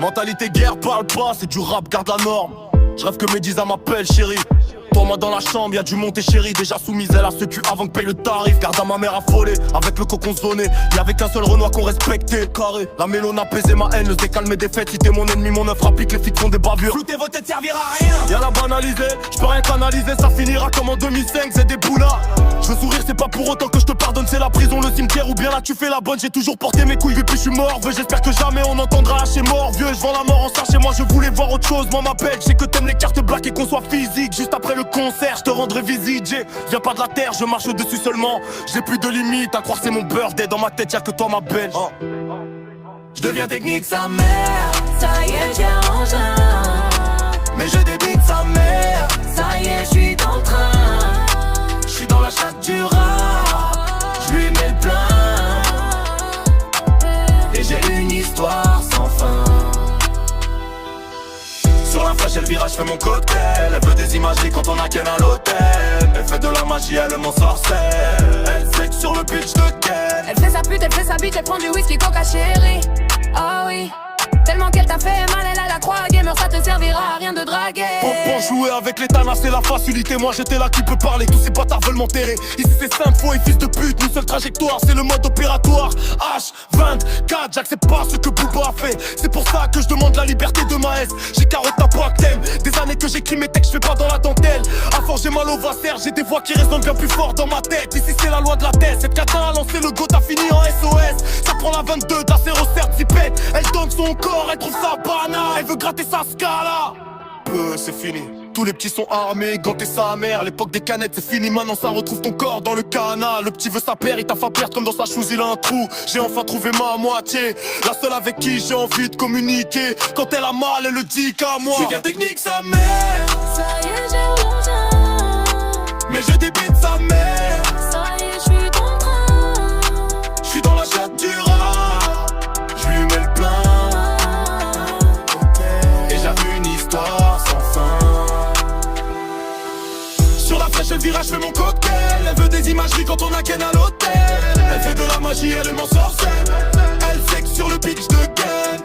Mentalité guerre, parle pas, c'est du rap, garde la norme. Je rêve que Médisa m'appelle chérie. Toi-moi dans la chambre, y'a du monté chéri. Déjà soumise, elle a ce cul avant que paye le tarif. Garde à ma mère affolée, avec le cocon zoné. Y'avait qu'un seul Renoir qu'on respectait, carré. La mélone apaisait ma haine, le décalme des fêtes. Si t'es mon ennemi, mon œuf rapplique, les flics font des bavures. Flouter vos têtes servira à rien. Y'a la banalisée, j'peux rien canaliser. Ça finira comme en 2005, c'est des boulas. Je veux sourire, c'est pas pour autant que je te pardonne. C'est la prison, le cimetière ou bien là tu fais la bonne. J'ai toujours porté mes couilles depuis je suis mort. J'espère que jamais on entendra chez mort. Vieux, je vends la mort en sachet, moi je voulais voir autre chose. Moi m'appelle, je sais que t'aimes les cartes black et qu'on soit physique. Juste après le concert, je te rendrai visite. Je viens pas de la terre, je marche dessus seulement. J'ai plus de limites, à croire c'est mon birthday. Dans ma tête y'a que toi ma belle. Je deviens technique sa mère. Ça y est, j'ai engin. Mais je débite sa mère. Ça y est, je suis dans le train. Je suis dans la chatte du rap. Je lui mets le plein. Et j'ai une histoire sans fin. Sur la flèche, elle virage, fais mon cocktail. Elle veut des imageries quand on a qu'elle à l'hôtel. Elle fait de la magie, elle m'en sorcelle. Elle sait que sur le pitch de quai. Elle fait sa pute, elle fait sa bitch, elle prend du whisky coca chérie. Oh oui, tellement qu'elle t'a fait mal, elle a la croix. Gamer, ça te servira à rien de draguer. Pour jouer avec les tanas, c'est la facilité. Moi j'étais là qui peut parler, tous ces bâtards veulent m'enterrer. Ici c'est simple, faux et fils de pute. Une seule trajectoire, c'est le mode opératoire. H24, j'accepte pas ce que Booba a fait. C'est pour ça que je demande la liberté de ma S. J'ai carotte ta thème. Des années que j'écris mes textes, je fais pas dans la dentelle. À force j'ai mal au vasser, j'ai des voix qui résonnent bien plus fort dans ma tête. Ici c'est la loi de la tête. Cette catin a lancé le go, t'as fini en SOS. Ça prend la 22, de la 07 s'y pète. Elle donne son corps, elle trouve ça banal. Elle veut gratter sa scala. C'est fini. Tous les petits sont armés, gantés sa mère. L'époque des canettes c'est fini, maintenant ça retrouve ton corps dans le canal. Le petit veut sa paire, il t'a fait perdre comme dans sa chose il a un trou. J'ai enfin trouvé ma moitié, la seule avec qui j'ai envie de communiquer. Quand elle a mal, elle le dit qu'à moi. Je viens technique sa mère. Ça y est, j'ai engin. Mais je débite sa mère. Ça y est, je suis dans le train. Je suis dans la chatte du rap. Je lui mets le plein. Et j'ai une histoire sans fin. Sur la flèche, elle virage, fais mon cocktail. Elle veut des imageries quand on a qu'elle à l'hôtel. Elle fait de la magie, elle m'en sorcelle. Elle flex sur le pitch de Ken.